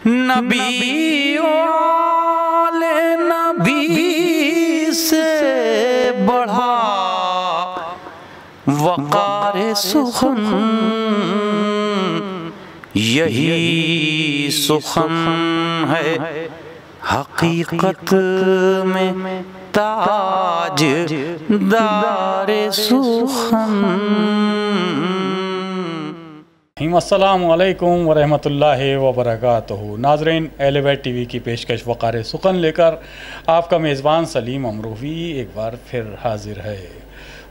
نبی والے نبی سے بڑھا وقار سخن، یہی سخن ہے حقیقت میں تاج دار سخن۔ السلام علیکم ورحمۃ اللہ وبرکاتہ۔ ناظرین، اہل بیت ٹی وی کی پیشکش وقار سخن لے کر آپ کا میزبان سلیم امروی ایک بار پھر حاضر ہے۔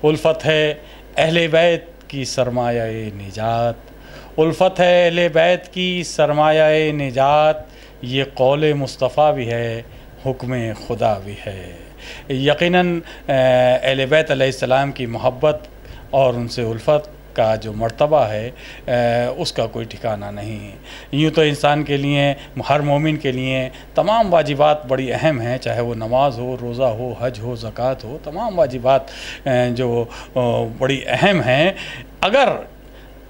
الفت ہے اہل بیت کی سرمایہ نجات، الفت ہے اہل بیت کی سرمایہ نجات، یہ قول مصطفیٰ بھی ہے، حکم خدا بھی ہے۔ یقیناً اہل بیت علیہ السلام کی محبت اور ان سے الفت کا جو مرتبہ ہے اس کا کوئی ٹھکانہ نہیں۔ یوں تو انسان کے لیے، ہر مومن کے لیے تمام واجبات بڑی اہم ہیں، چاہے وہ نماز ہو، روزہ ہو، حج ہو، زکوٰۃ ہو، تمام واجبات جو بڑی اہم ہیں، اگر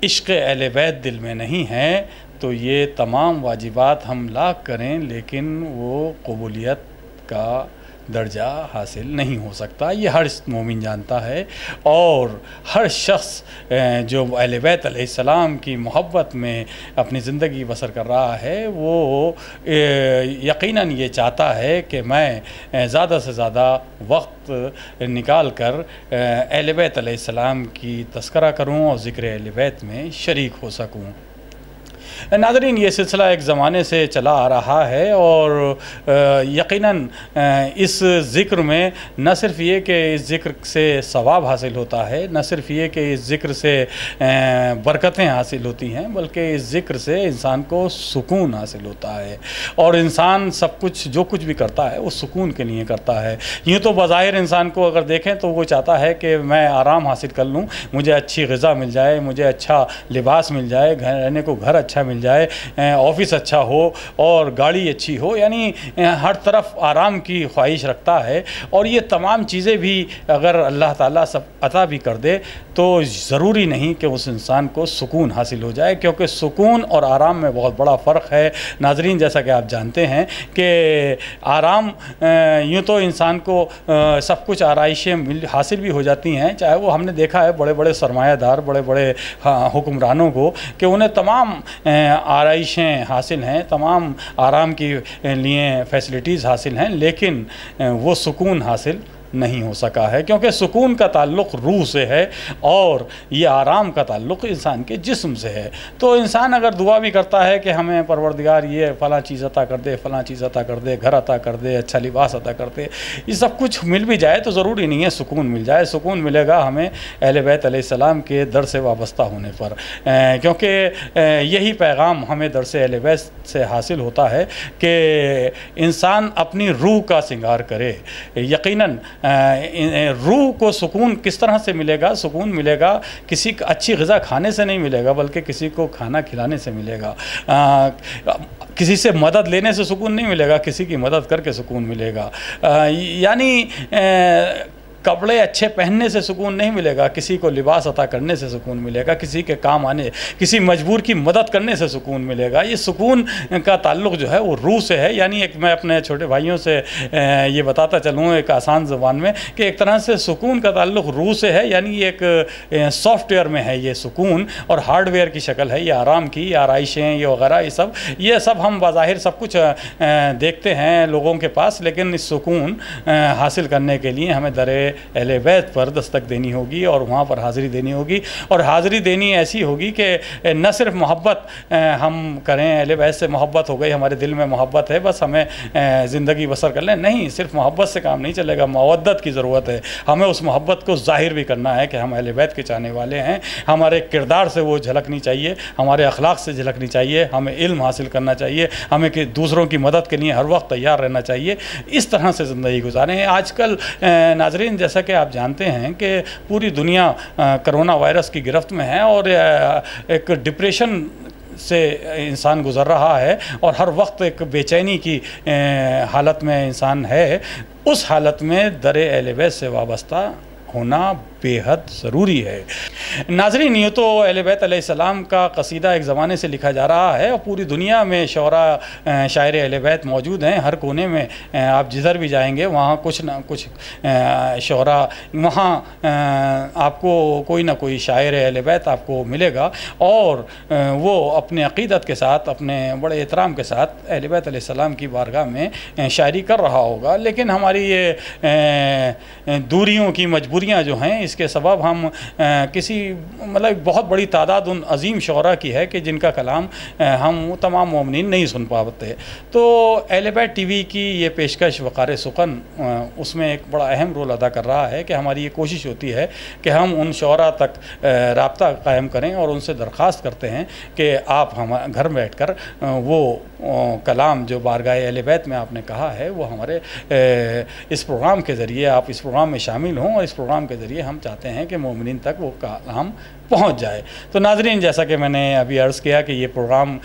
عشق اہل بیت دل میں نہیں ہے تو یہ تمام واجبات ہم لاکھ کریں لیکن وہ قبولیت کا درجہ حاصل نہیں ہو سکتا۔ یہ ہر مومن جانتا ہے، اور ہر شخص جو اہل بیت علیہ السلام کی محبت میں اپنی زندگی بسر کر رہا ہے وہ یقیناً یہ چاہتا ہے کہ میں زیادہ سے زیادہ وقت نکال کر اہل بیت علیہ السلام کی تذکرہ کروں اور ذکر اہل بیت میں شریک ہو سکوں۔ ناظرین، یہ سلسلہ ایک زمانے سے چلا آ رہا ہے، اور یقیناً اس ذکر میں نہ صرف یہ کہ اس ذکر سے ثواب حاصل ہوتا ہے، نہ صرف یہ کہ اس ذکر سے برکتیں حاصل ہوتی ہیں، بلکہ اس ذکر سے انسان کو سکون حاصل ہوتا ہے، اور انسان سب کچھ جو کچھ بھی کرتا ہے وہ سکون کے لیے کرتا ہے۔ یوں تو بظاہر انسان کو اگر دیکھیں تو وہ چاہتا ہے کہ میں آرام حاصل کر لوں، مجھے اچھی غذا مل جائے، مجھے اچھا لباس مل جائے، رہنے کو گھر اچھا مل جائے، آفس اچھا ہو اور گاڑی اچھی ہو، یعنی ہر طرف آرام کی خواہش رکھتا ہے۔ اور یہ تمام چیزیں بھی اگر اللہ تعالیٰ سب عطا بھی کر دے تو ضروری نہیں کہ اس انسان کو سکون حاصل ہو جائے، کیونکہ سکون اور آرام میں بہت بڑا فرق ہے۔ ناظرین، جیسا کہ آپ جانتے ہیں کہ آرام یوں تو انسان کو سب کچھ آرائشیں حاصل بھی ہو جاتی ہیں، چاہے وہ ہم نے دیکھا ہے بڑے بڑے سرمایہ دار، بڑے بڑے حکمرانوں کو کہ انہیں تمام آرائشیں حاصل ہیں، تمام آرام کی لیے فیسلٹیز حاصل ہیں، لیکن وہ سکون حاصل نہیں ہو سکا ہے، کیونکہ سکون کا تعلق روح سے ہے اور یہ آرام کا تعلق انسان کے جسم سے ہے۔ تو انسان اگر دعا بھی کرتا ہے کہ ہمیں پروردگار یہ فلاں چیز عطا کر دے، فلاں چیز عطا کر دے، گھر عطا کر دے، اچھا لباس عطا کر دے، یہ سب کچھ مل بھی جائے تو ضروری نہیں ہے سکون مل جائے۔ سکون ملے گا ہمیں اہل بیت علیہ السلام کے در سے وابستہ ہونے پر، کیونکہ یہی پیغام ہمیں در سے اہل بیت سے حاصل ہوتا ہے کہ انسان اپنی روح کا سنگار کرے۔ یقیناً روح کو سکون کس طرح سے ملے گا؟ سکون ملے گا کسی اچھی غذا کھانے سے نہیں ملے گا، بلکہ کسی کو کھانا کھلانے سے ملے گا۔ کسی سے مدد لینے سے سکون نہیں ملے گا، کسی کی مدد کر کے سکون ملے گا۔ یعنی کپڑے اچھے پہننے سے سکون نہیں ملے گا، کسی کو لباس عطا کرنے سے سکون ملے گا، کسی کے کام آنے، کسی مجبور کی مدد کرنے سے سکون ملے گا۔ یہ سکون کا تعلق جو ہے وہ روح سے ہے۔ یعنی ایک میں اپنے چھوٹے بھائیوں سے یہ بتاتا چلوں ایک آسان زبان میں کہ ایک طرح سے سکون کا تعلق روح سے ہے، یعنی ایک سافٹ ویئر میں ہے یہ سکون، اور ہارڈ ویئر کی شکل ہے یہ آرام کی، یہ آرائشیں، یہ وغیرہ، یہ سب ہم بظاہر سب کچھ دیکھتے ہیں لوگوں کے پاس، لیکن اس سکون حاصل کرنے کے لیے ہمیں در اہل بیت پر دستک دینی ہوگی اور وہاں پر حاضری دینی ہوگی، اور حاضری دینی ایسی ہوگی کہ نہ صرف محبت ہم کریں، اہل بیت سے محبت ہو گئی، ہمارے دل میں محبت ہے، بس ہمیں زندگی بسر کر لیں، نہیں، صرف محبت سے کام نہیں چلے گا، مودت کی ضرورت ہے۔ ہمیں اس محبت کو ظاہر بھی کرنا ہے کہ ہم اہل بیت کے چاہنے والے ہیں، ہمارے کردار سے وہ جھلکنی چاہیے، ہمارے اخلاق سے جھلکنی چاہیے، ہمیں علم حاصل کرنا چاہیے، ہمیں دوسروں کی مدد کے لیے ہر وقت تیار رہنا چاہیے، اس طرح سے زندگی گزاریں۔ آج کل ناظرین، جیسا کہ آپ جانتے ہیں کہ پوری دنیا کرونا وائرس کی گرفت میں ہے، اور ایک ڈپریشن سے انسان گزر رہا ہے، اور ہر وقت ایک بے چینی کی حالت میں انسان ہے۔ اس حالت میں در اہل بیت سے وابستہ ہونا بے حد ضروری ہے۔ ناظرین، یہ تو اہل بیت علیہ السلام کا قصیدہ ایک زمانے سے لکھا جا رہا ہے اور پوری دنیا میں شعراء شاعر اہل بیت موجود ہیں۔ ہر کونے میں آپ جدھر بھی جائیں گے وہاں کچھ نہ کچھ شعراء، وہاں آپ کو کوئی نہ کوئی شاعر اہل بیت آپ کو ملے گا، اور وہ اپنے عقیدت کے ساتھ، اپنے بڑے احترام کے ساتھ اہل بیت علیہ السلام کی بارگاہ میں شاعری کر رہا ہوگا۔ لیکن ہماری یہ دوریوں کی مجبوریاں جو ہیں، اس کے سبب ہم کسی مطلب بہت بڑی تعداد ان عظیم شعراء کی ہے کہ جن کا کلام ہم تمام مومنین نہیں سن پاتے۔ تو اہل بیت ٹی وی کی یہ پیشکش وقار سخن اس میں ایک بڑا اہم رول ادا کر رہا ہے کہ ہماری یہ کوشش ہوتی ہے کہ ہم ان شعراء تک رابطہ قائم کریں اور ان سے درخواست کرتے ہیں کہ آپ ہم گھر بیٹھ کر وہ کلام جو بارگاہ اہل بیت میں آپ نے کہا ہے وہ ہمارے اس پروگرام کے ذریعے آپ اس پروگرام میں شامل ہوں، اور اس پروگرام کے ذریعے ہم چاہتے ہیں کہ مومنین تک وہ کلام پہنچ جائے۔ تو ناظرین، جیسا کہ میں نے ابھی عرض کیا کہ یہ پروگرام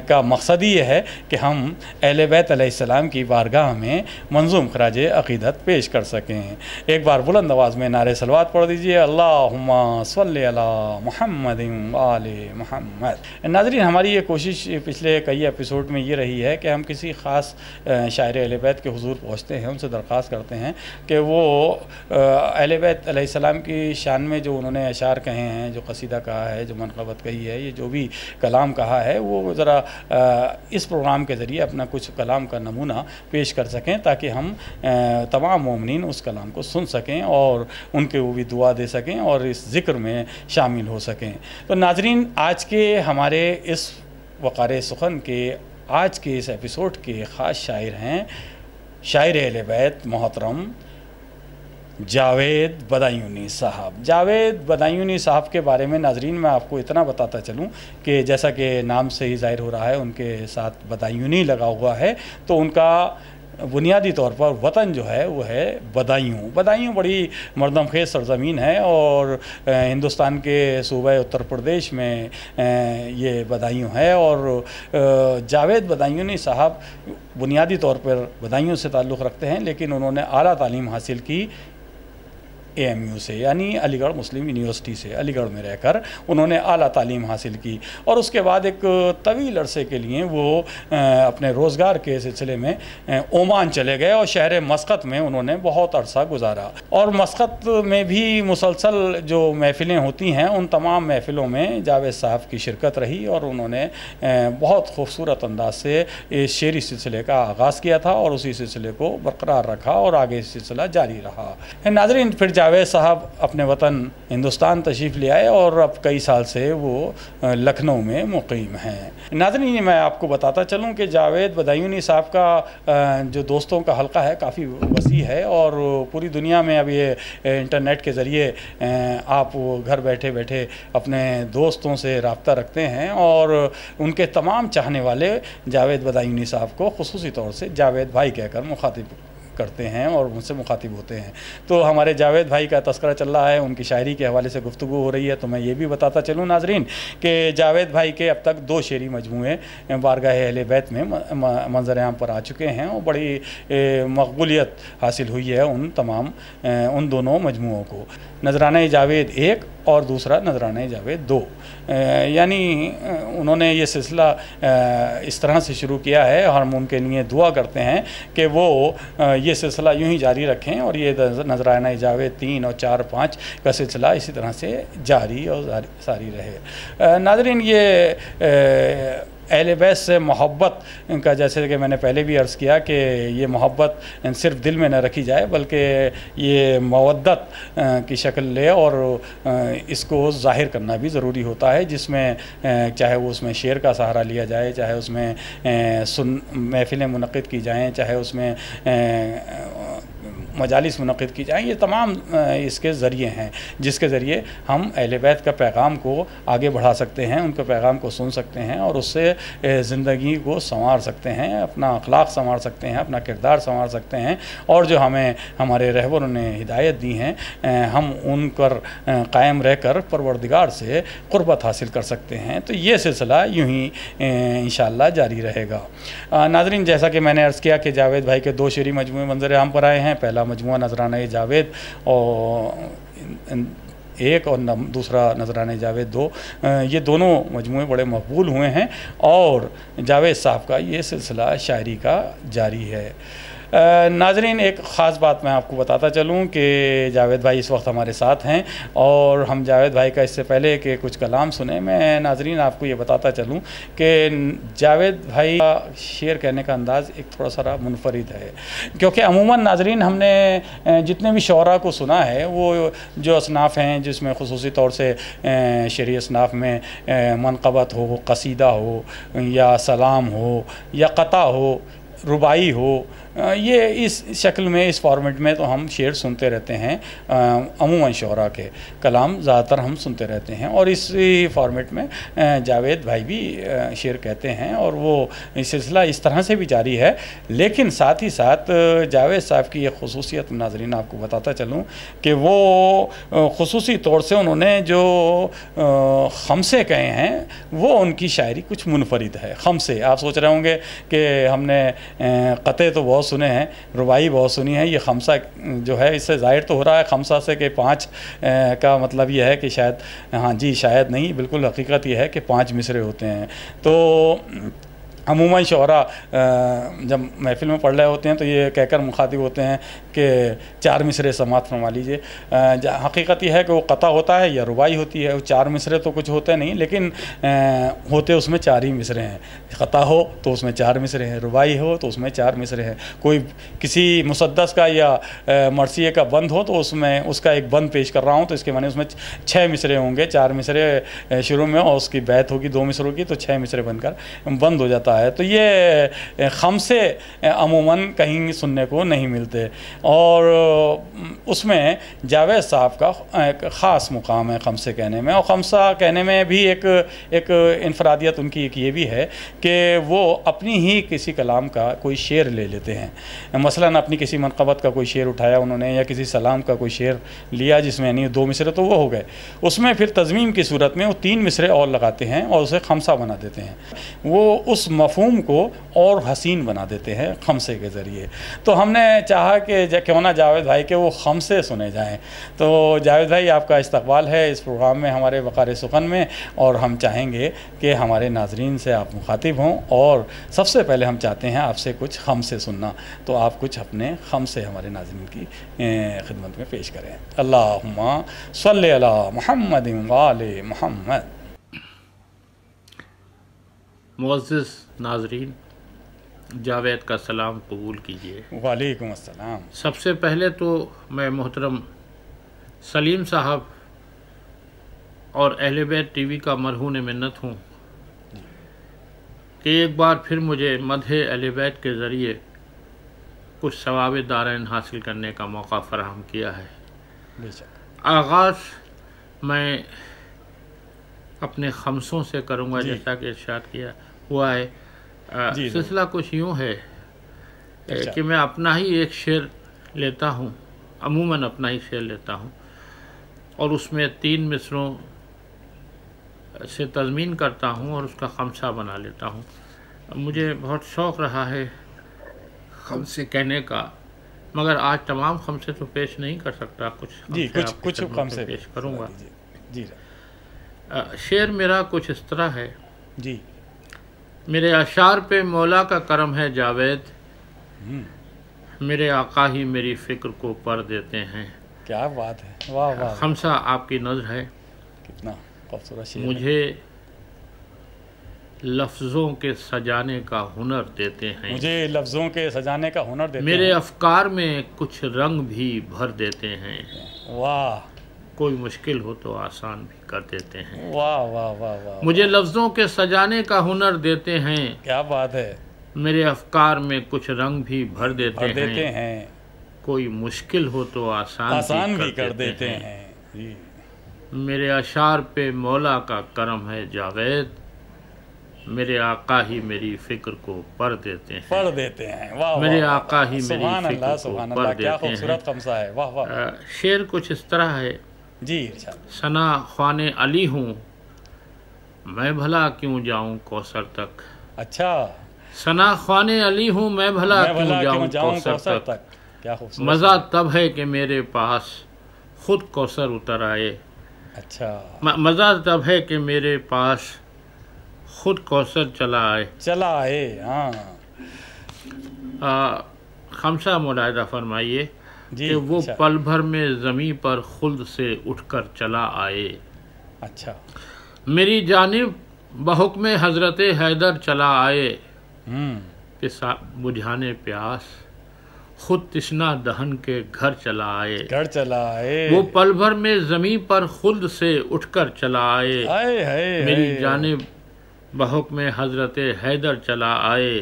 کا مقصد یہ ہے کہ ہم اہل بیت علیہ السلام کی بارگاہ میں منظوم خراج عقیدت پیش کر سکیں۔ ایک بار بلند آواز میں نعرہ صلوات پڑھ دیجئے، اللہم صلی علی محمد آل محمد۔ ناظرین، ہماری یہ کوشش پچھلے کئی ایپیسوڈ میں یہ رہی ہے کہ ہم کسی خاص شاعر اہل بیت کے حضور پہنچتے ہیں، ان سے درخواست کرتے ہیں کہ وہ اہل بیت علیہ السلام کی شان میں جو انہوں نے اشعار کہے ہیں، جو قصیدہ کہا ہے، جو منقبت کہی ہے، یہ جو بھی کلام کہا ہے، وہ ذرا اس پروگرام کے ذریعے اپنا کچھ کلام کا نمونہ پیش کر سکیں تاکہ ہم تمام مومنین اس کلام کو سن سکیں اور ان کے وہ بھی دعا دے سکیں اور اس ذکر میں شامل ہو سکیں۔ تو ناظرین، آج کے ہمارے اس وقار سخن کے آج کے اس ایپیسوڈ کے خاص شاعر ہیں شاعر اہل بیت محترم جاوید بدایونی صاحب۔ جاوید بدایونی صاحب کے بارے میں ناظرین میں آپ کو اتنا بتاتا چلوں کہ جیسا کہ نام سے ہی ظاہر ہو رہا ہے ان کے ساتھ بدایونی لگا ہوا ہے، تو ان کا بنیادی طور پر وطن جو ہے وہ ہے بدایوں۔ بدایوں بڑی مردم خیز سرزمین ہے اور ہندوستان کے صوبہ اتر پردیش میں یہ بدایوں ہے، اور جاوید بدایونی صاحب بنیادی طور پر بدایوں سے تعلق رکھتے ہیں، لیکن انہوں نے اعلیٰ تعلیم حاصل کی AMU سے، یعنی علی گڑھ مسلم یونیورسٹی سے، علی گڑھ میں رہ کر انہوں نے اعلیٰ تعلیم حاصل کی، اور اس کے بعد ایک طویل عرصے کے لیے وہ اپنے روزگار کے سلسلے میں عمان چلے گئے اور شہر مسقط میں انہوں نے بہت عرصہ گزارا، اور مسقط میں بھی مسلسل جو محفلیں ہوتی ہیں ان تمام محفلوں میں جاوید صاحب کی شرکت رہی، اور انہوں نے بہت خوبصورت انداز سے اس شعری سلسلے کا آغاز کیا تھا اور اسی سلسلے کو برقرار رکھا اور آگے سلسلہ جاری رہا۔ ناظرین، پھر جاوید صاحب اپنے وطن ہندوستان تشریف لے آئے اور اب کئی سال سے وہ لکھنؤ میں مقیم ہیں۔ ناظرین، میں آپ کو بتاتا چلوں کہ جاوید بدایونی صاحب کا جو دوستوں کا حلقہ ہے کافی وسیع ہے، اور پوری دنیا میں اب یہ انٹرنیٹ کے ذریعے آپ گھر بیٹھے بیٹھے اپنے دوستوں سے رابطہ رکھتے ہیں، اور ان کے تمام چاہنے والے جاوید بدایونی صاحب کو خصوصی طور سے جاوید بھائی کہہ کر مخاطب کرتے ہیں اور ان سے مخاطب ہوتے ہیں۔ تو ہمارے جاوید بھائی کا تذکرہ چل رہا ہے، ان کی شاعری کے حوالے سے گفتگو ہو رہی ہے، تو میں یہ بھی بتاتا چلوں ناظرین کہ جاوید بھائی کے اب تک 2 شعری مجموعے بارگاہ اہل بیت میں منظر عام پر آ چکے ہیں، اور بڑی مقبولیت حاصل ہوئی ہے ان دونوں مجموعوں کو۔ نذرانہ جاوید 1 اور دوسرا نذرانہ جاوید 2، یعنی انہوں نے یہ سلسلہ اس طرح سے شروع کیا ہے، ہم ان کے لیے دعا کرتے ہیں کہ وہ یہ سلسلہ یوں ہی جاری رکھیں، اور یہ نذرانہ جاوید 3 اور 4 5 کا سلسلہ اسی طرح سے جاری اور ساری رہے۔ ناظرین، یہ اہل بیت سے محبت کا، جیسے کہ میں نے پہلے بھی عرض کیا کہ یہ محبت صرف دل میں نہ رکھی جائے بلکہ یہ مودت کی شکل لے، اور اس کو ظاہر کرنا بھی ضروری ہوتا ہے، جس میں چاہے وہ اس میں شعر کا سہارا لیا جائے، چاہے اس میں محفلیں منعقد کی جائیں، چاہے اس میں مجالس منعقد کی جائیں، یہ تمام اس کے ذریعے ہیں جس کے ذریعے ہم اہل بیت کا پیغام کو آگے بڑھا سکتے ہیں، ان کے پیغام کو سن سکتے ہیں اور اس سے زندگی کو سنوار سکتے ہیں، اپنا اخلاق سنوار سکتے ہیں، اپنا کردار سنوار سکتے ہیں، اور جو ہمیں ہمارے رہبروں نے ہدایت دی ہیں ہم ان پر قائم رہ کر پروردگار سے قربت حاصل کر سکتے ہیں۔ تو یہ سلسلہ یوں ہی انشاءاللہ جاری رہے گا۔ ناظرین، جیسا کہ میں نے عرض کیا کہ جاوید بھائی کے 2 شعری مجموعے منظر عام پر آئے ہیں۔ پہلا مجموعہ نذرانہ جاوید، اور ایک اور دوسرا نذرانہ جاوید 2، یہ دونوں مجموعے بڑے مقبول ہوئے ہیں اور جاوید صاحب کا یہ سلسلہ شاعری کا جاری ہے۔ ناظرین، ایک خاص بات میں آپ کو بتاتا چلوں کہ جاوید بھائی اس وقت ہمارے ساتھ ہیں، اور ہم جاوید بھائی کا اس سے پہلے کہ کچھ کلام سنیں، میں ناظرین آپ کو یہ بتاتا چلوں کہ جاوید بھائی کا شعر کہنے کا انداز ایک تھوڑا سا منفرد ہے، کیونکہ عموماً ناظرین ہم نے جتنے بھی شعراء کو سنا ہے وہ جو اصناف ہیں جس میں خصوصی طور سے شعری اصناف میں منقبت ہو، قصیدہ ہو، یا سلام ہو، یا قطع ہو، رباعی ہو، یہ اس شکل میں اس فارمیٹ میں تو ہم شعر سنتے رہتے ہیں، عموماً شعراء کے کلام زیادہ تر ہم سنتے رہتے ہیں، اور اسی فارمیٹ میں جاوید بھائی بھی شعر کہتے ہیں، اور وہ سلسلہ اس طرح سے بھی جاری ہے۔ لیکن ساتھ ہی ساتھ جاوید صاحب کی ایک خصوصیت ناظرین آپ کو بتاتا چلوں کہ وہ خصوصی طور سے انہوں نے جو خمسے کہے ہیں وہ ان کی شاعری کچھ منفرد ہے۔ خمسے آپ سوچ رہے ہوں گے کہ ہم نے قطعے تو بہت سنے ہیں، رباعی بہت سنی ہے، یہ خمسہ جو ہے اس سے ظاہر تو ہو رہا ہے خمسہ سے کہ 5 کا مطلب یہ ہے کہ شاید، ہاں جی شاید نہیں، بالکل حقیقت یہ ہے کہ 5 مصرے ہوتے ہیں۔ تو عموماً شعراء جب محفل میں پڑھ رہے ہوتے ہیں تو یہ کہہ کر مخاطب ہوتے ہیں کہ 4 مصرے سماعت فرما لیجئے۔ حقیقت یہ ہے کہ وہ قطع ہوتا ہے یا رباعی ہوتی ہے، وہ 4 مصرے تو کچھ ہوتے نہیں، لیکن ہوتے اس میں 4 ہی مصرے ہیں۔ قطع ہو تو اس میں 4 مصرے ہیں، رباعی ہو تو اس میں 4 مصرے ہیں۔ کوئی کسی مسدس کا یا مرثیے کا بند ہو تو اس میں اس کا ایک بند پیش کر رہا ہوں تو اس کے معنی اس میں 6 مصرے ہوں گے، 4 مصرے شروع میں اور اس کی بیت ہوگی 2 مصروں کی، تو 6 مصرے بن کر بند ہو جاتا ہے۔ تو یہ خمسے عموماً کہیں سننے کو نہیں ملتے، اور اس میں جاوید صاحب کا ایک خاص مقام ہے خمسے کہنے میں، اور خمسہ کہنے میں بھی ایک انفرادیت ان کی ایک یہ بھی ہے کہ وہ اپنی ہی کسی کلام کا کوئی شعر لے لیتے ہیں۔ مثلاً اپنی کسی منقبت کا کوئی شعر اٹھایا انہوں نے، یا کسی سلام کا کوئی شعر لیا جس میں یعنی 2 مصرے تو وہ ہو گئے، اس میں پھر تضمیم کی صورت میں وہ 3 مصرے اور لگاتے ہیں اور اسے خمسہ بنا دیتے ہیں، وہ اس مفہوم کو اور حسین بنا دیتے ہیں خمسے کے ذریعے۔ تو ہم نے چاہا کہ کیوں نہ جاوید بھائی کے وہ خمسے سنے جائیں، تو جاوید بھائی آپ کا استقبال ہے اس پروگرام میں ہمارے وقار سخن میں، اور ہم چاہیں گے کہ ہمارے ناظرین سے آپ مخاطب ہوں، اور سب سے پہلے ہم چاہتے ہیں آپ سے کچھ خمسے سننا، تو آپ کچھ اپنے خمسے ہمارے ناظرین کی خدمت میں پیش کریں۔ اللہم صلی علی محمد وآل محمد۔ معزز ناظرین، جاوید کا سلام قبول کیجیے۔ وعلیکم السلام۔ سب سے پہلے تو میں محترم سلیم صاحب اور اہل بیت ٹی وی کا مرہون منت ہوں کہ ایک بار پھر مجھے مدح اہل بیت کے ذریعے کچھ ثواب دارین حاصل کرنے کا موقع فراہم کیا ہے۔ آغاز میں اپنے خمسوں سے کروں گا، جیسا کہ ارشاد کیا ہوا ہے۔ سلسلہ کچھ یوں ہے کہ میں اپنا ہی ایک شعر لیتا ہوں، عموماً اپنا ہی شعر لیتا ہوں، اور اس میں 3 مصروں سے تضمین کرتا ہوں اور اس کا خمسہ بنا لیتا ہوں۔ مجھے بہت شوق رہا ہے خمسے کہنے کا، مگر آج تمام خمسے تو پیش نہیں کر سکتا، کچھ خمسے پیش کروں گا۔ شعر میرا کچھ اس طرح ہے: میرے اشعار پہ مولا کا کرم ہے جاوید، میرے آقا ہی میری فکر کو پر دیتے ہیں۔ کیا بات ہے، واہ واہ۔ خمسہ آپ کی نظر ہے، کتنا خوبصورت شعر ہے۔ مجھے لفظوں کے سجانے کا ہنر دیتے ہیں، مجھے لفظوں کے سجانے کا ہنر دیتے ہیں، میرے افکار میں کچھ رنگ بھی بھر دیتے ہیں، واہ، کوئی مشکل ہو تو آسان بھی کر دیتے ہیں۔ واہ واہ واہ واہ، مجھے لفظوں کے سجانے کا ہنر دیتے ہیں، کیا بات ہے، میرے افکار میں کچھ رنگ بھی بھر دیتے ہیں، کوئی مشکل ہو تو آسان بھی کر دیتے ہیں۔ میرے اشعار پہ مولا کا کرم ہے جاوید، میرے آقا ہی میری فکر کو پر دیتے ہیں، میرے آقا ہی میری فکر کو پر دیتے ہیں۔ شعر کچھ اس طرح ہے: ثنا خوان علی ہوں میں بھلا کیوں جاؤں کوثر تک، اچھا، ثنا خوان علی ہوں میں بھلا کیوں جاؤں کوثر تک، مزہ تب ہے کہ میرے پاس خود کوثر اتر آئے. اچھا مزہ تب ہے کہ میرے پاس خود کوثر چلا آئے. ہاں خمسہ ملاحظہ فرمائیے جی کہ وہ پل بھر میں زمیں پر خلد سے اٹھ کر چلا آئے. اچھا میری جانب بحکم حضرت حیدر چلا آئے کہ بجھانے پیاس خود تشنا دہن کے گھر چلا آئے. وہ پل بھر میں زمیں پر خلد سے اٹھ کر چلا آئے. میری جانب بحکم حضرت حیدر چلا آئے.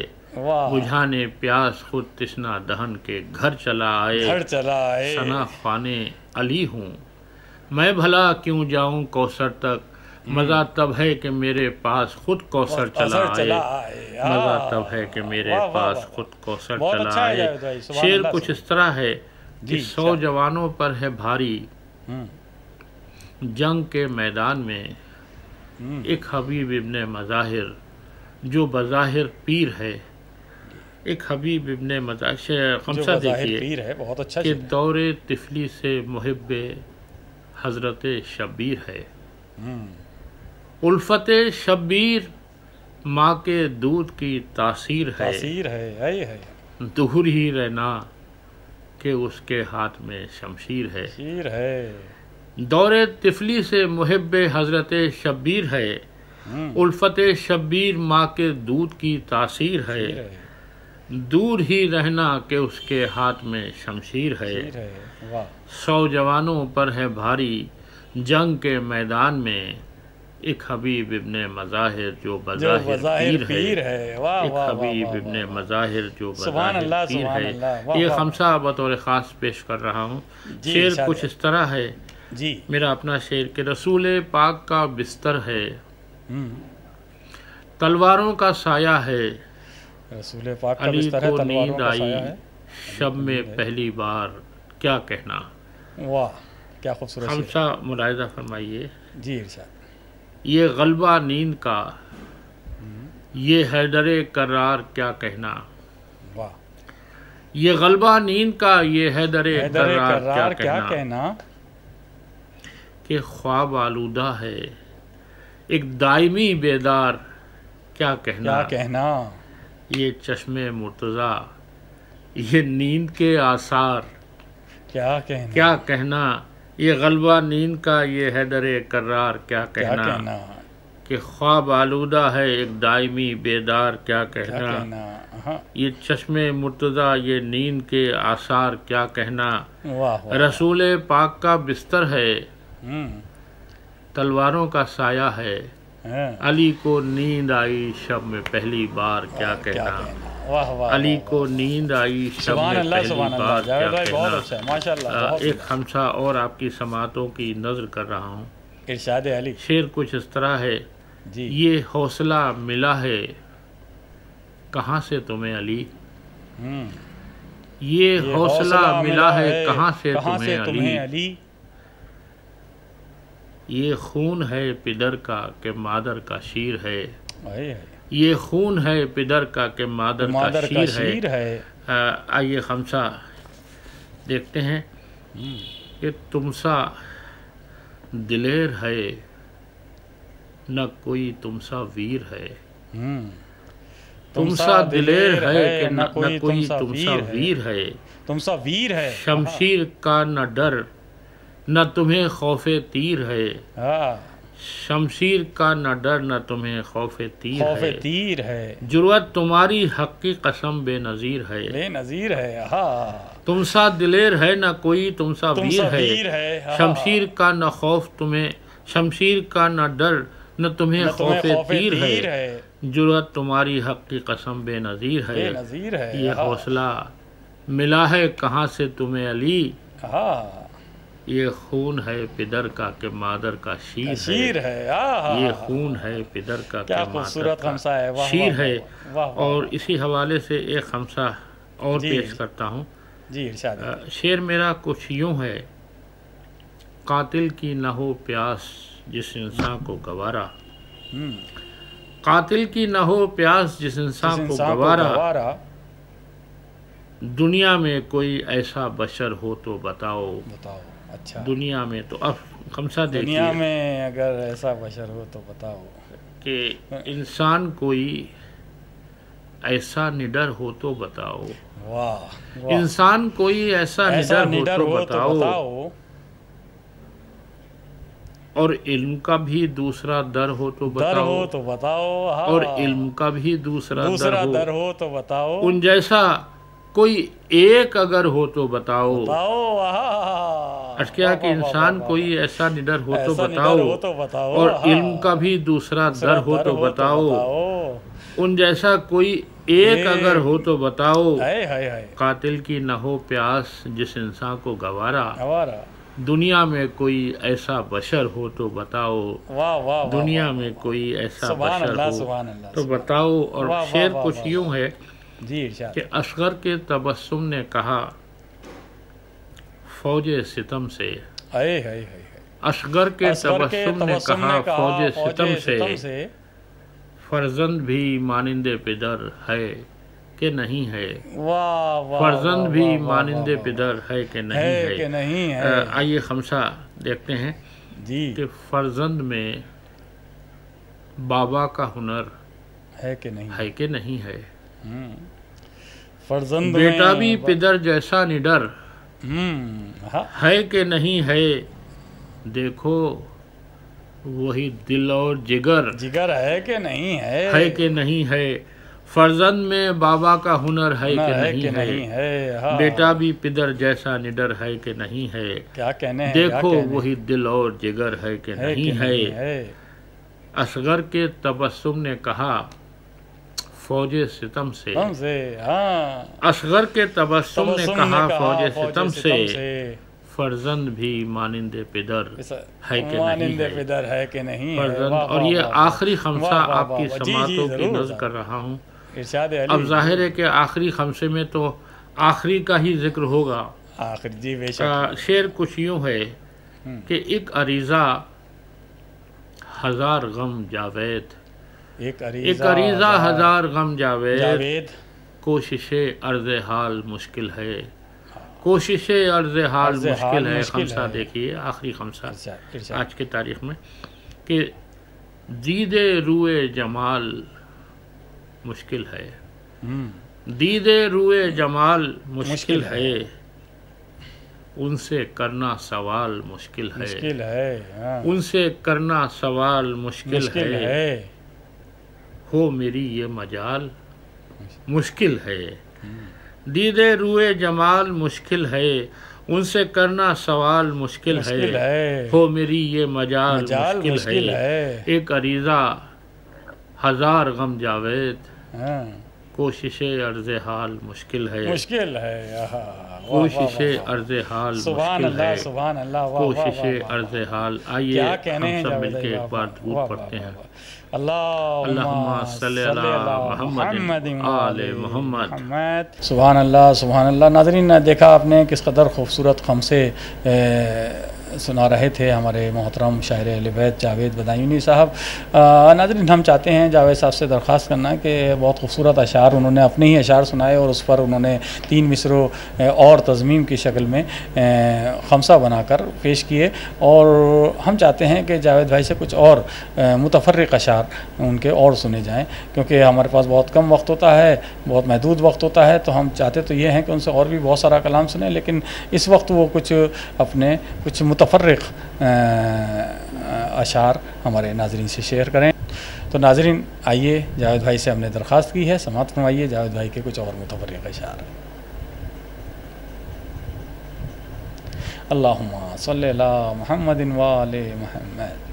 بجھانے پیاس خود تشنا دہن کے گھر چلا آئے. ثنا خوان علی ہوں میں بھلا کیوں جاؤں کوثر تک. مزہ تب ہے کہ میرے پاس خود کوثر چلا آئے. مزہ تب ہے کہ میرے پاس خود کوثر چلا آئے. شعر کچھ اس طرح ہے کہ 100 جوانوں پر ہے بھاری جنگ کے میدان میں ایک حبیب ابن مظاہر جو بظاہر پیر ہے. ایک حبیب ابن مظاہر خمسہ دیکھیے کہ دور طفلی سے محب حضرت شبیر ہے. الفت شبیر ماں کے دودھ کی تاثیر ہے. دور ہی رہنا کہ اس کے ہاتھ میں شمشیر ہے. دور طفلی سے محب حضرت شبیر ہے. الفت شبیر ماں کے دودھ کی تاثیر ہے. دور ہی رہنا کہ اس کے ہاتھ میں شمشیر ہے. 100 جوانوں پر ہے بھاری جنگ کے میدان میں ایک حبیب ابن مظاہر جو بظاہر پیر ہے. ایک حبیب ابن مظاہر جو بظاہر پیر ہے. یہ خمسہ بطور خاص پیش کر رہا ہوں. شعر کچھ اس طرح ہے میرا اپنا شعر کہ رسول پاک کا بستر ہے تلواروں کا سایہ ہے. علی کو نیند آئی شب میں پہلی بار کیا کہنا. کیا خوبصورت. خمسہ ملاحظہ فرمائیے. جی ارشاد. یہ غلبہ نیند کا یہ حیدر کرار کیا کہنا. یہ غلبہ نیند کا یہ حیدر کرار کیا کہنا. کہ خواب آلودہ ہے ایک دائمی بیدار کیا کہنا. یہ چشم مرتضی یہ نیند کے آثار کیا کہنا. یہ غلبہ نیند کا یہ حیدر کرار کیا کہنا. کہ خواب آلودہ ہے ایک دائمی بیدار کیا کہنا. یہ چشم مرتضی یہ نیند کے آثار کیا کہنا. رسول پاک کا بستر ہے تلواروں کا سایہ ہے. علی کو نیند آئی شب میں پہلی بار کیا کہنا. علی کو نیند آئی شب میں پہلی بار کیا کہنا. ایک خمسہ اور آپ کی سماعتوں کی نظر کر رہا ہوں. ارشاد علی. شعر کچھ اس طرح ہے یہ حوصلہ ملا ہے کہاں سے تمہیں علی. یہ حوصلہ ملا ہے کہاں سے تمہیں علی. یہ خون ہے پدر کا کہ مادر کا شیر ہے. یہ خون ہے پدر کا کہ مادر کا شیر ہے. آئیے خمسہ دیکھتے ہیں کہ تم سا دلیر ہے نہ کوئی تم سا ویر ہے. تم سا دلیر ہے کہ نہ کوئی تم سا ویر ہے. شمشیر کا نہ ڈر نہ تمہیں خوف تیر ہے. شمشیر کا نہ ڈر نہ تمہیں خوف تیر ہے. جرأت تمہاری حق کی قسم بے نظیر ہے. تم سا دلیر ہے نہ کوئی تم سا ویر ہے. شمشیر کا نہ خوف تمہیں شمشیر کا نہ ڈر نہ تمہیں خوف تیر ہے. جرأت تمہاری حق کی قسم بے نظیر ہے. یہ حوصلہ ملا ہے کہاں سے تمہیں علی. یہ خون ہے پدر کا کہ مادر کا شیر ہے. یہ خون ہے پدر کا کہ مادر کا شیر ہے. اور اسی حوالے سے ایک خمسہ اور پیش کرتا ہوں. شعر میرا کچھ یوں ہے قاتل کی نہ ہو پیاس جس انسان کو گوارا. قاتل کی نہ ہو پیاس جس انسان کو گوارا. دنیا میں کوئی ایسا بشر ہو تو بتاؤ اچھا دنیا میں تو اب خمسہ دیکھیے دنیا میں اگر ایسا بشر ہو تو بتاؤ کہ انسان کوئی ایسا نڈر ہو تو بتاؤ، واہ انسان کوئی ایسا نڈر ہو تو بتاؤ، اور علم کا بھی دوسرا در ہو تو بتاؤ، اور علم کا بھی دوسرا در ہو تو بتاؤ، ان جیسا کوئی ایک اگر ہو تو بتاؤ، کیا کہ انسان کوئی ایسا نڈر ہو تو بتاؤ، اور علم کا بھی دوسرا در ہو تو بتاؤ، ان جیسا کوئی ایک اگر ہو تو بتاؤ، قاتل کی نہ ہو پیاس جس انسان کو گوارا، دنیا میں کوئی ایسا بشر ہو تو بتاؤ، دنیا میں کوئی ایسا بشر ہو تو بتاؤ۔ اور شعر کچھ یوں ہے کہ اصغر کے تبسم نے کہا فوج ستم سے، اصغر کے تبسم نے کہا فوج ستم سے، فرزند بھی مانند پدر ہے کہ نہیں ہے، فرزند بھی مانند پدر ہے کہ نہیں ہے۔ آئیے خمسہ دیکھتے ہیں کہ فرزند میں بابا کا ہنر ہے کہ نہیں ہے، بیٹا بھی پدر جیسا نڈر ہے کہ نہیں ہے، دیکھو وہی دل اور جگر ہے کہ نہیں ہے، فرزند میں بابا کا ہنر ہے کہ نہیں ہے، بیٹا بھی پدر جیسا نڈر ہے کہ نہیں ہے، دیکھو وہی دل اور جگر ہے کہ نہیں ہے۔ اصغر کے تبسم نے کہا فوج ستم سے، اصغر کے تبسم نے کہا فوج ستم سے، فرزند بھی مانند پدر ہے کہ نہیں ہے، فرزند۔ اور یہ آخری خمسہ آپ کی سماعتوں کی نظر کر رہا ہوں۔ اب ظاہر ہے کہ آخری خمسے میں تو آخری کا ہی ذکر ہوگا۔ شعر کچھ یوں ہے کہ ایک عریضہ ہزار غم جاوید، ایک عریضہ ہزار غم جاوید، کوشش عرض حال مشکل ہے، کوشش عرض حال مشکل ہے۔ خمسہ دیکھیے، آخری خمسہ آج کے تاریخ میں کہ دید روئے جمال مشکل ہے، دید روئے جمال مشکل ہے، ان سے کرنا سوال مشکل ہے، ان سے کرنا سوال مشکل ہے، ہو میری یہ مجال مشکل ہے، دید روئے جمال مشکل ہے، ان سے کرنا سوال مشکل ہے، ہو میری یہ مجال مشکل ہے، ایک عریضہ ہزار غم جاوید، کوشش عرض حال مشکل ہے، کوشش عرض حال مشکل ہے، کوشش عرض حال۔ آئیے ہم سب مل کے ایک بار درود پڑھتے ہیں۔ اللہم صلی علی محمد آل محمد۔ سبحان اللہ سبحان اللہ۔ ناظرین، دیکھا آپ نے کس قدر خوبصورت خمسے سنا رہے تھے ہمارے محترم شاعر اہل بیت جاوید بدایونی صاحب۔ ناظرین، ہم چاہتے ہیں جاوید صاحب سے درخواست کرنا کہ بہت خوبصورت اشعار انہوں نے اپنے ہی اشعار سنائے اور اس پر انہوں نے 3 مصروں اور تضمیم کی شکل میں خمسہ بنا کر پیش کیے، اور ہم چاہتے ہیں کہ جاوید بھائی سے کچھ اور متفرق اشعار ان کے اور سنے جائیں، کیونکہ ہمارے پاس بہت کم وقت ہوتا ہے، بہت محدود وقت ہوتا ہے، تو ہم چاہتے تو یہ ہیں کہ ان سے اور بھی بہت سارا کلام سنیں، لیکن اس وقت وہ کچھ اپنے کچھ متفرق اشعار ہمارے ناظرین سے شیئر کریں۔ تو ناظرین، آئیے جاوید بھائی سے ہم نے درخواست کی ہے، سماعت فرمائیے جاوید بھائی کے کچھ اور متفرق اشعار۔ اللہم صلی علی محمد وآل محمد۔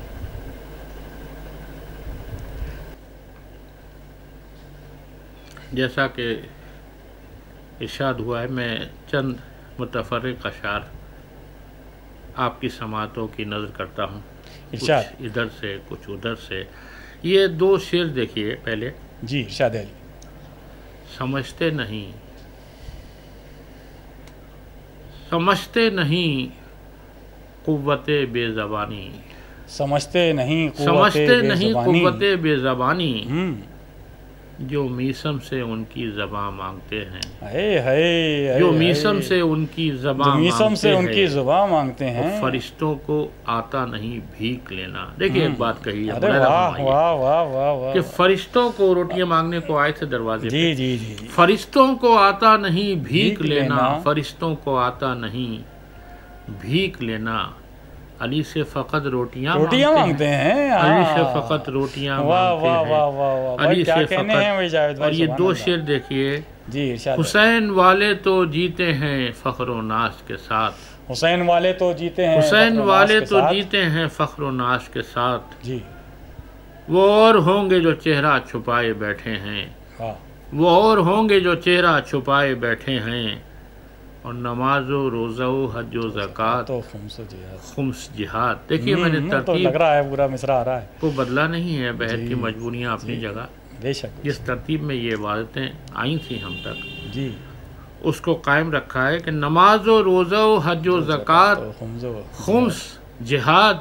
جیسا کہ ارشاد ہوا ہے، میں چند متفرق اشعار آپ کی سماعتوں کی نظر کرتا ہوں، کچھ ادھر سے کچھ ادھر سے۔ یہ 2 شعر دیکھیے پہلے۔ جی ارشاد علی۔ سمجھتے نہیں، سمجھتے نہیں قوت بے زبانی، سمجھتے نہیں سمجھتے نہیں قوت بے زبانی، جو میسم سے ان کی زباں مانگتے ہیں، جو میسم سے ان کی زباں مانگتے ہیں، فرشتوں کو آتا نہیں بھیک لینا۔ دیکھیے ایک بات کہی ہے کہ فرشتوں کو روٹیاں مانگنے کو آئے تھے دروازے پہ، جی فرشتوں کو آتا نہیں بھیک لینا، فرشتوں کو آتا نہیں بھیک لینا، علی سے فقط روٹیاں مانگتے ہیں، علی سے فقط روٹیاں مانگتے ہیں، علی سے فقط۔ اور یہ دو شعر دیکھیے، حسین والے تو جیتے ہیں فخر و ناز کے ساتھ، حسین والے تو جیتے ہیں فخر و ناز کے ساتھ، جی وہ اور ہوں گے جو چہرہ چھپائے بیٹھے ہیں، وہ اور ہوں گے جو چہرہ چھپائے بیٹھے ہیں، اور نماز و روزہ و حج و زکوٰۃ خمس جہاد۔ دیکھیے میں نے ترتیب لگ رہا ہے پورا مصرع آ رہا ہے، کو بدلا نہیں ہے، بہت کی مجبوریاں اپنی جگہ، بے شک جس ترتیب میں یہ عبادتیں آئی تھیں ہم تک، جی اس کو قائم رکھا ہے کہ نماز و روزہ و حج و زکوٰۃ خمس جہاد،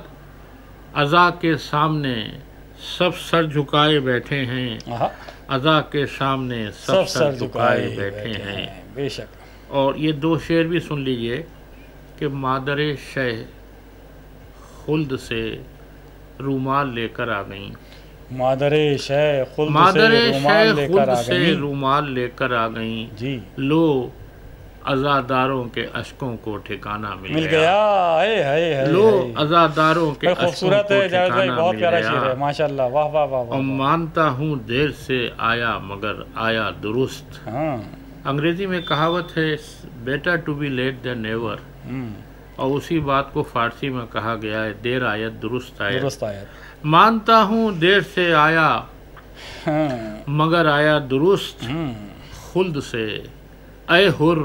عزا کے سامنے سب سر جھکائے بیٹھے ہیں، عزا کے سامنے سب سر جھکائے بیٹھے ہیں، بے شک۔ اور یہ دو شعر بھی سن لیجئے کہ مادر شہ خلد سے رومال لے کر آ گئیں، مادر شہ خلد سے رومال لے کر آ گئیں، جی لو عزاداروں کے اشکوں کو ٹھکانہ مل گیا، لو عزاداروں کے اشکوں کو خوبصورت ہے جاوید بھائی، بہت پیارا شعر ہے، ماشاءاللہ، واہ واہ واہ۔ اور مانتا ہوں دیر سے آیا مگر آیا درست۔ انگریزی میں کہاوت ہے better to be late than never, اور اسی بات کو فارسی میں کہا گیا ہے دیر آیت درست آیت۔ مانتا ہوں دیر سے آیا مگر آیا درست، خلد سے اے حر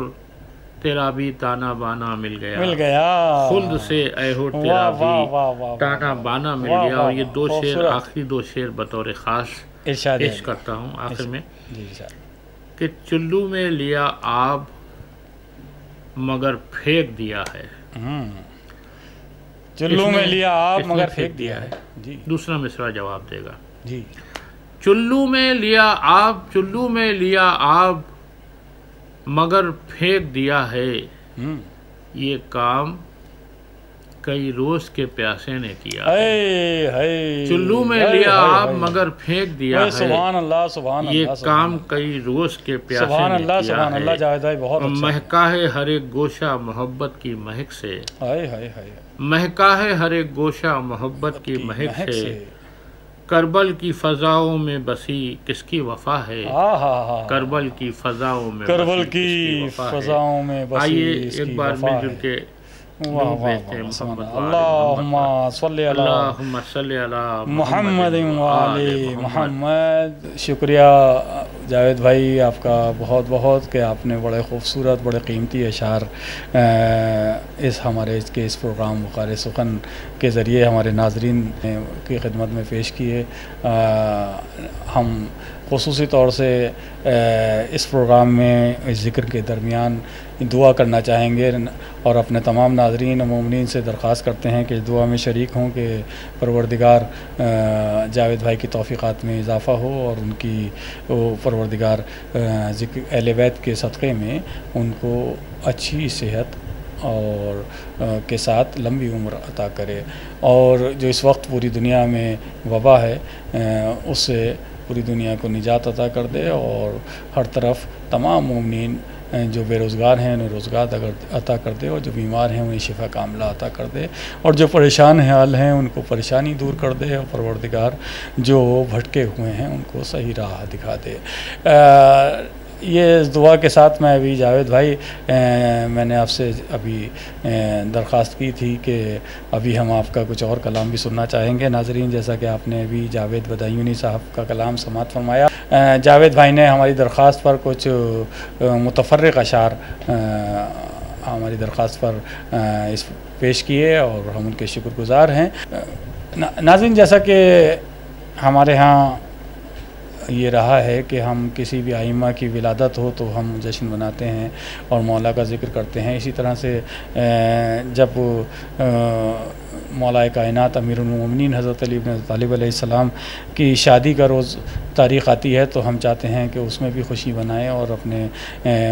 تیرا بھی تانا بانا مل گیا، خلد سے اے حر تیرا بھی تانا بانا مل گیا۔ اور یہ دو شعر، آخری دو شعر بطور خاص پیش کرتا ہوں آخر میں کہ چلو میں لیا آب مگر پھینک دیا ہے، چلو میں لیا آب مگر پھینک دیا ہے، دوسرا مصرع جواب دے گا، جی چلو میں لیا آب مگر پھینک دیا ہے، یہ کام کئی روز کے پیاسے نے کیا ہے، چلو میں لیا آب مگر پھینک دیا ہے، سبحان اللہ سبحان اللہ، یہ کام کئی روز کے پیاسے نے کیا ہے، مہکا ہے ہر ایک گوشہ محبت کی مہک سے، مہکا ہے ہر ایک گوشہ محبت کی مہک سے، کربل کی فضاؤں میں بسی کس کی وفا ہے، کربل کی فضاؤں میں آئیے ایک بار مل جل کے اللہم صلی علی محمد وآل محمد۔ شکریہ جاوید بھائی آپ کا بہت بہت کہ آپ نے بڑے خوبصورت بڑے قیمتی اشعار اس پروگرام وقار سخن کے ذریعے ہمارے ناظرین کی خدمت میں پیش کیے۔ ہم خصوصی طور سے اس پروگرام میں اس ذکر کے درمیان دعا کرنا چاہیں گے اور اپنے تمام ناظرین و مومنین سے درخواست کرتے ہیں کہ دعا میں شریک ہوں کہ پروردگار جاوید بھائی کی توفیقات میں اضافہ ہو اور ان کی پروردگار ذکر اہل بیت کے صدقے میں ان کو اچھی صحت اور کے ساتھ لمبی عمر عطا کرے، اور جو اس وقت پوری دنیا میں وبا ہے اس سے پوری دنیا کو نجات عطا کر دے، اور ہر طرف تمام مومنین جو بے روزگار ہیں انہیں روزگار عطا کر دے، اور جو بیمار ہیں انہیں شفا کاملہ عطا کر دے، اور جو پریشان حال ہیں ان کو پریشانی دور کر دے، اور پروردگار جو بھٹکے ہوئے ہیں ان کو صحیح راہ دکھا دے۔ یہ دعا کے ساتھ میں ابھی جاوید بھائی میں نے آپ سے ابھی درخواست کی تھی کہ ابھی ہم آپ کا کچھ اور کلام بھی سننا چاہیں گے ناظرین، جیسا کہ آپ نے ابھی جاوید بدایونی صاحب کا کلام سماعت فرمایا۔ جاوید بھائی نے ہماری درخواست پر کچھ متفرق اشعار ہماری درخواست پر پیش کیے اور ہم ان کے شکر گزار ہیں۔ ناظرین جیسا کہ ہمارے ہاں یہ رہا ہے کہ ہم کسی بھی ائمہ کی ولادت ہو تو ہم جشن مناتے ہیں اور مولا کا ذکر کرتے ہیں، اسی طرح سے جب مولا کائنات امیر المومنین حضرت علی بن ابی طالب علیہ السلام کی شادی کا روز تاریخ آتی ہے تو ہم چاہتے ہیں کہ اس میں بھی خوشی منائیں اور اپنے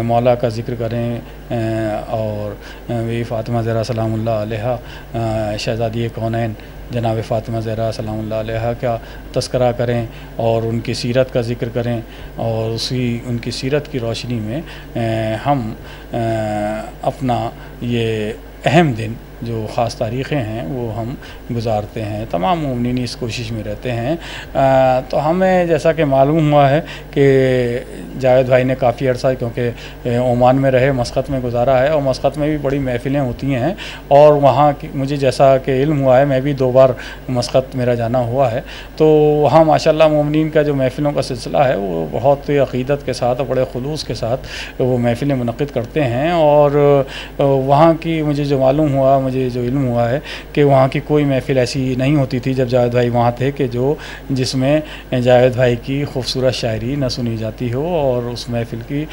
مولا کا ذکر کریں اور بی فاطمہ زہرا سلام اللہ علیہا شہزادی کونین جناب فاطمہ زہرا سلام اللہ علیہا کا تذکرہ کریں اور ان کی سیرت کا ذکر کریں اور ان کی سیرت کی روشنی میں ہم اپنا یہ اہم دن جو خاص تاریخیں ہیں وہ ہم گزارتے ہیں. تمام مومنین اس کوشش میں رہتے ہیں. تو ہمیں جیسا کہ معلوم ہوا ہے کہ جاوید بھائی نے کافی عرصہ کیونکہ عمان میں رہے مسقط میں گزارا ہے اور مسقط میں بھی بڑی محفلیں ہوتی ہیں اور وہاں کی مجھے جیسا کہ علم ہوا ہے میں بھی 2 بار مسقط میرا جانا ہوا ہے تو وہاں ماشاءاللہ مومنین کا جو محفلوں کا سلسلہ ہے وہ بہت عقیدت کے ساتھ اور بڑے خلوص کے ساتھ وہ محفلیں منعقد کرتے ہیں اور وہاں کی مجھے جو معلوم ہوا مجھے جو علم ہوا ہے کہ وہاں کی کوئی محفل ایسی نہیں ہوتی تھی جب جاوید بھائی وہاں تھے کہ جس میں جاوید بھائی کی خوبصورت شاعری نہ سنی جاتی ہو اور اس محفل کی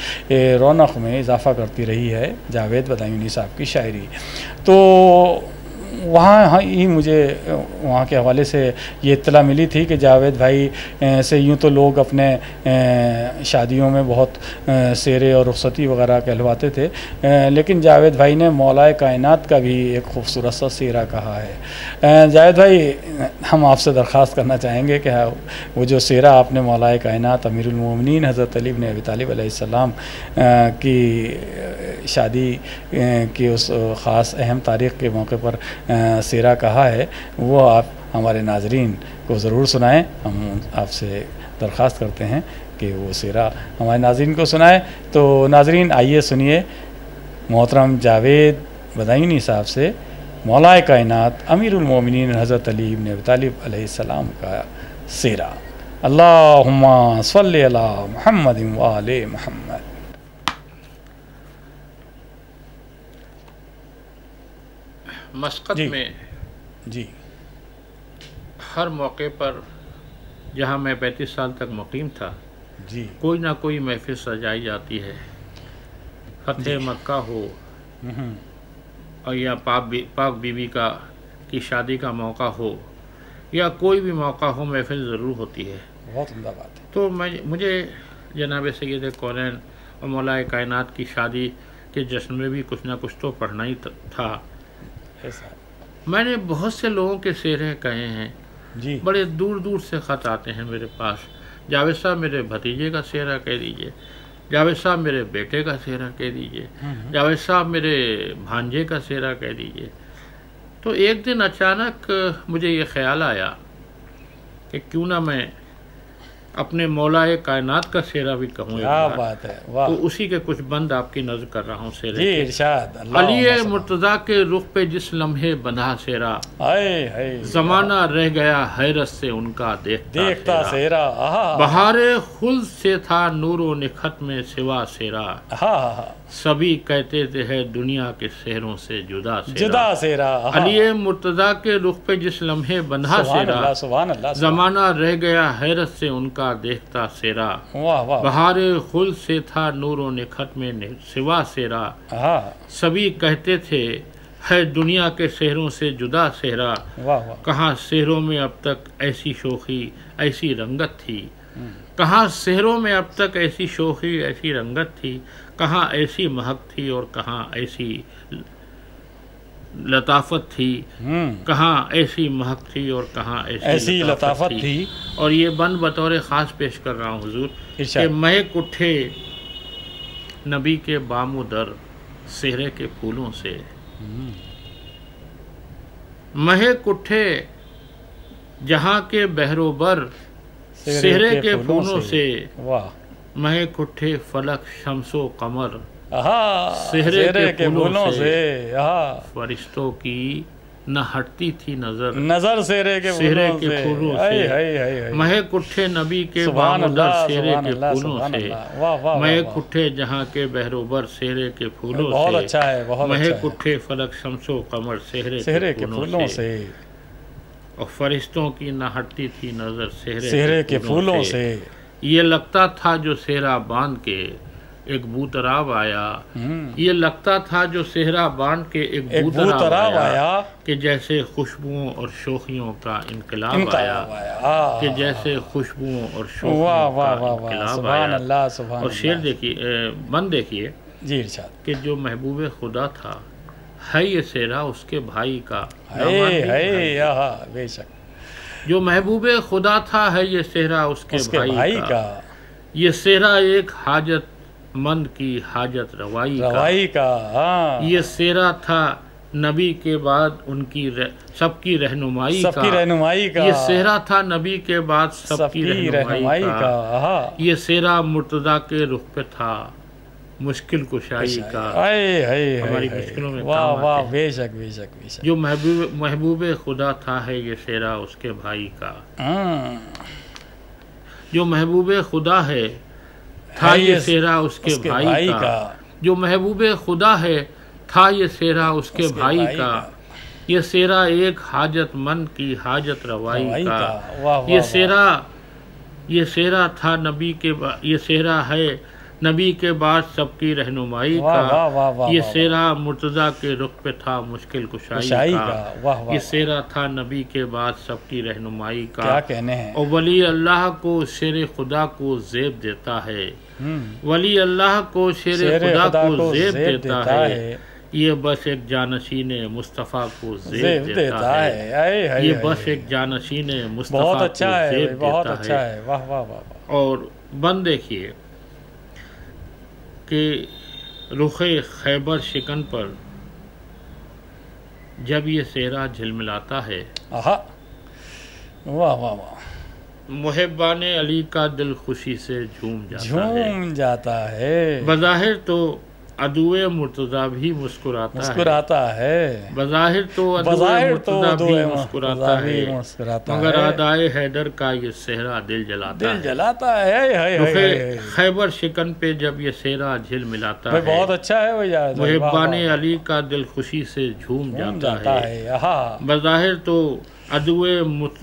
رونق میں اضافہ کرتی رہی ہے جاوید بدایونی صاحب کی شاعری. تو وہاں ہی مجھے وہاں کے حوالے سے یہ اطلاع ملی تھی کہ جاوید بھائی سے یوں تو لوگ اپنے شادیوں میں بہت سیرے اور رخصتی وغیرہ کہلواتے تھے لیکن جاوید بھائی نے مولا کائنات کا بھی ایک خوبصورت سا سیرہ کہا ہے. جاوید بھائی ہم آپ سے درخواست کرنا چاہیں گے کہ وہ جو سیرہ آپ نے مولا کائنات امیر المومنین حضرت علی بن ابی طالب علیہ السلام کی شادی کی اس خاص اہم تاریخ کے موقع پر سیرہ کہا ہے وہ آپ ہمارے ناظرین کو ضرور سنائیں. ہم آپ سے درخواست کرتے ہیں کہ وہ سیرہ ہمارے ناظرین کو سنائیں. تو ناظرین آئیے سنیے محترم جاوید بدایونی صاحب سے مولا کائنات امیر المومنین حضرت علی بن ابی طالب علیہ السلام کا سیرہ. اللہم صلی علی محمد و آل محمد. مسقط میں جی ہر موقع پر جہاں میں 35 سال تک مقیم تھا جی کوئی نہ کوئی محفل سجائی جاتی ہے. فتح مکہ ہو اور یا پاک بی بی کی شادی کا موقع ہو یا کوئی بھی موقع ہو محفل ضرور ہوتی ہے. بہت عمدہ بات ہے. تو مجھے جناب سید کونین اور مولا کائنات کی شادی کے جشن میں بھی کچھ نہ کچھ تو پڑھنا ہی تھا. میں نے بہت سے لوگوں کے سیرے کہے ہیں جی بڑے دور دور سے خط آتے ہیں میرے پاس. جاوید صاحب میرے بھتیجے کا سیرہ کہہ دیجئے, جاوید صاحب میرے بیٹے کا سیرہ کہہ دیجئے, جاوید صاحب میرے بھانجے کا سیرہ کہہ دیجئے. تو ایک دن اچانک مجھے یہ خیال آیا کہ کیوں نہ میں اپنے مولا کائنات کا سیرہ بھی کہوں. کیا بات ہے, واہ. تو اسی کے کچھ بند آپ کی نظر کر رہا ہوں سیرے جی ارشاد. علی مرتضیٰ کے رخ پہ جس لمحے بندھا سیرا, زمانہ رہ گیا حیرت سے ان کا دیکھتا سیرا. بہار خلد سے تھا نور و نکھت میں سوا سیرا, سبھی کہتے تھے ہے دنیا کے سحروں سے جدا سیرا. علی مرتضیٰ کے رخ پہ جس لمحے بندھا سیرا, زمانہ رہ گیا حیرت سے ان کا دیکھتا سیرا. بہار خلد سے تھا نور و نکھت میں سوا سیرا, سبھی کہتے تھے ہے دنیا کے سحروں سے جدا سہرا. کہاں سحروں میں اب تک ایسی شوخی ایسی رنگت تھی, کہاں سحروں میں اب تک ایسی شوخی ایسی رنگت تھی, کہاں ایسی مہک تھی اور کہاں ایسی لطافت تھی, کہاں ایسی مہک تھی اور کہاں ایسی لطافت تھی. اور یہ بند بطور خاص پیش کر رہا ہوں حضور کہ مہک اٹھے نبی کے بام و در سہرے کے پھولوں سے, مہک اٹھے جہاں کے بحر و بر سہرے کے پھولوں سے, مہک اٹھے فلک شمس و قمر سہرے کے پھولوں سے. فرشتوں کی نہ ہٹتی تھی نظر سہرے کے پھولوں سے, مہک اٹھے نبی کے بام و در سہرے کے پھولوں سے, مہک اٹھے جہاں کے بحر و بر سہرے کے پھولوں سے, مہک اٹھے فلک شمس و قمر سہرے کے پھولوں سے, اور فرشتوں کی نہ ہٹتی تھی نظر سہرے کے پھولوں سے. یہ لگتا تھا جو سہرا باندھ کے ایک بوتراب آیا، یہ لگتا تھا جو صحرا بانٹ کے ایک بوتراب آیا کہ جیسے خوشبوؤں اور شوخیوں کا انقلاب آیا، کہ جیسے خوشبوؤں اور شوخیوں کا انقلاب آیا۔ اور شعر دیکھیے، بند دیکھیے جی ارشاد، کہ جو محبوب خدا تھا ہے یہ صحرا اس کے بھائی کا، بے شک، جو محبوب خدا تھا ہے یہ صحرا اس کے بھائی کا، یہ صحرا ایک حاجت مند کی حاجت روائی کا، یہ صحرا تھا نبی کے بعد ان کی سب کی رہنمائی کا، یہ صحرا تھا نبی کے بعد سب کی رہنمائی کا، یہ صحرا مرتضیٰ کے رخ پہ تھا مشکل کشائی کا، ہماری مشکلوں میں کام آتے ہیں۔ جو محبوب خدا تھا ہے یہ صحرا اس کے بھائی کا، جو محبوب خدا ہے تھا یہ صحرا اس کے بھائی کا، جو محبوب خدا ہے تھا یہ صحرا اس کے بھائی کا، یہ صحرا ایک حاجت مند کی حاجت روائی کا، یہ صحرا تھا نبی کے یہ صحرا ہے نبی کے بعد سب کی رہنمائی کا، یہ صحرا مرتضیٰ کے رخ پہ تھا مشکل کشائی کا، یہ صحرا تھا نبی کے بعد سب کی رہنمائی کا، اور ولی اللہ کو شیر خدا کو زیب دیتا ہے، ولی اللہ کو شیر خدا کو زیب دیتا ہے، یہ بس ایک جانشین مصطفیٰ کو زیب دیتا ہے، یہ بس ایک جانشین مصطفیٰ کو زیب دیتا ہے۔ اور بند دیکھیے کہ رخ خیبر شکن پر جب یہ صحرا جھلملاتا ہے، محبان علی کا دل خوشی سے جھوم جاتا ہے، بظاہر تو عدو مرتضیٰ بھی مسکراتا ہے، بظاہر تو عدو مرتضیٰ بھی مسکراتا ہے، مگر آدائے حیدر کا یہ صحرا دل جلاتا ہے۔ رخ خیبر شکن پہ جب یہ صحرا جھلملاتا ہے، بہت اچھا ہے، محبان علی کا دل خوشی سے جھوم جاتا ہے، بظاہر تو عدو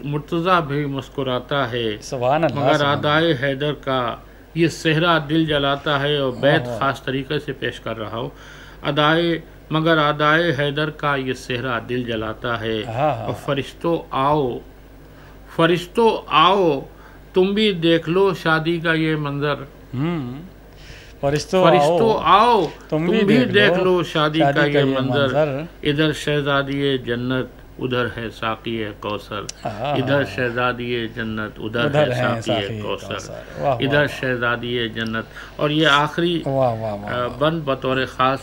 مرتضیٰ بھی مسکراتا ہے، مگر آدائے حیدر کا یہ صحرا دل جلاتا ہے۔ اور بیت خاص طریقے سے پیش کر رہا ہوں، مگر آدائے حیدر کا یہ صحرا دل جلاتا ہے، اور فرشتوں آؤ تم بھی دیکھ لو شادی کا یہ منظر، فرشتوں آؤ تم بھی دیکھ لو شادی کا یہ منظر، ادھر شہزادی جنت ادھر ہے ساقی کوثر، ادھر شہزادی جنت ادھر ہے ساقی کوثر، ادھر شہزادی جنت۔ اور یہ آخری بند بطور خاص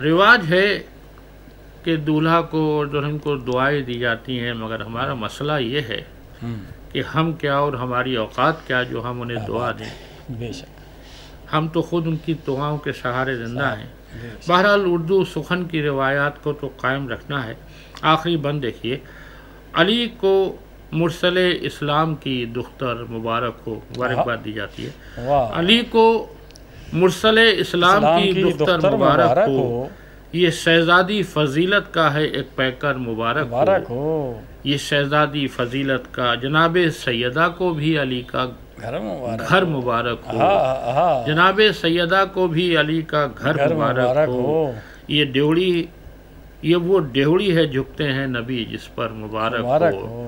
رواج ہے کہ دولہا کو اور دلہن کو دعائیں دی جاتی ہیں، مگر ہمارا مسئلہ یہ ہے کہ ہم کیا اور ہماری اوقات کیا جو ہم انہیں دعا دیں، ہم تو خود ان کی دعاؤں کے سہارے زندہ ہیں۔ بہرحال اردو سخن کی روایات کو تو قائم رکھنا ہے۔ آخری بند دیکھیے، علی کو مرسل اسلام کی دختر مبارک ہو، مبارکباد دی جاتی ہے، علی کو مرسل اسلام کی دختر مبارک ہو، یہ شہزادی فضیلت کا ہے ایک پیکر مبارک ہو، یہ شہزادی فضیلت کا جناب سیدہ کو بھی علی کا گھر مبارک ہو، جناب سیدہ کو بھی علی کا گھر مبارک ہو، یہ وہ ڈیوڑی ہے جھکتے ہیں نبی جس پر مبارک ہو،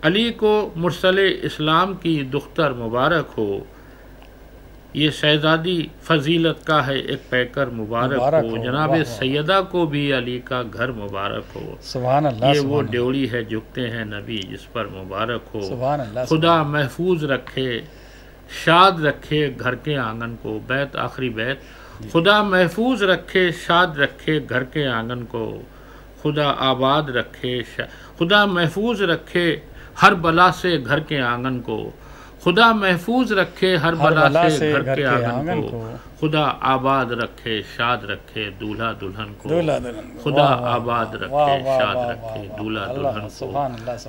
علی کو مرسل اسلام کی دختر مبارک ہو، یہ شہزادی فضیلت کا ہے ایک پیکر مبارک ہو، جناب سیدہ کو بھی علی کا گھر مبارک ہو، یہ وہ ڈیوڑی ہے جھکتے ہیں نبی جس پر مبارک ہو، خدا محفوظ رکھے شاد رکھے گھر کے آنگن کو۔ بیت آخری بیت، خدا محفوظ رکھے شاد رکھے گھر کے آنگن کو، خدا آباد رکھے خدا محفوظ رکھے ہر بلا سے گھر کے آنگن کو، خدا محفوظ رکھے ہر بلا سے گھر کے آنگن کو، خدا آباد رکھے شاد رکھے دولہا دلہن کو، خدا آباد رکھے شاد رکھے دولہا دلہن کو۔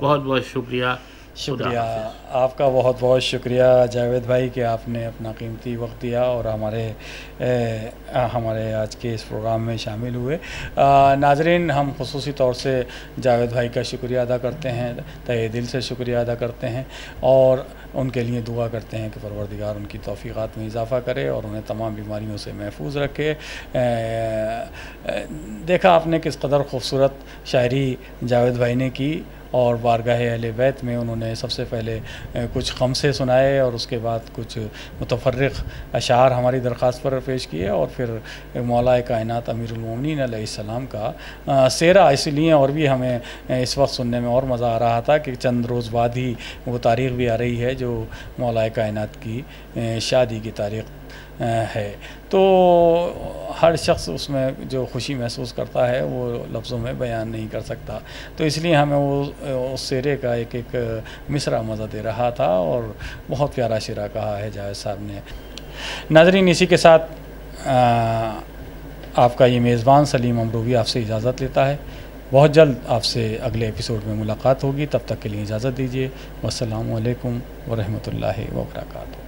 بہت بہت شکریہ، شکریہ آپ کا، بہت بہت شکریہ جاوید بھائی کہ آپ نے اپنا قیمتی وقت دیا اور ہمارے آج کے اس پروگرام میں شامل ہوئے۔ ناظرین، ہم خصوصی طور سے جاوید بھائی کا شکریہ ادا کرتے ہیں، تہہ دل سے شکریہ ادا کرتے ہیں اور ان کے لیے دعا کرتے ہیں کہ پروردگار ان کی توفیقات میں اضافہ کرے اور انہیں تمام بیماریوں سے محفوظ رکھے۔ دیکھا آپ نے کس قدر خوبصورت شاعری جاوید بھائی نے کی، اور بارگاہ اہل بیت میں انہوں نے سب سے پہلے کچھ خمسے سنائے اور اس کے بعد کچھ متفرق اشعار ہماری درخواست پر پیش کیے، اور پھر مولا کائنات امیر المومنین علیہ السلام کا سیرہ اس لیے اور بھی ہمیں اس وقت سننے میں اور مزہ آ رہا تھا کہ چند روز بعد ہی وہ تاریخ بھی آ رہی ہے جو مولا کائنات کی شادی کی تاریخ ہے۔ تو ہر شخص اس میں جو خوشی محسوس کرتا ہے وہ لفظوں میں بیان نہیں کر سکتا، تو اس لیے ہمیں اس سیرے کا ایک ایک مصرع مزہ دے رہا تھا اور بہت پیارا شعرا کہا ہے جاوید صاحب نے۔ ناظرین، اسی کے ساتھ آپ کا یہ میزبان سلیم امروی آپ سے اجازت لیتا ہے۔ بہت جلد آپ سے اگلے ایپیسوڈ میں ملاقات ہوگی، تب تک کے لیے اجازت دیجیے۔ والسلام علیکم ورحمۃ اللہ وبرکاتہ۔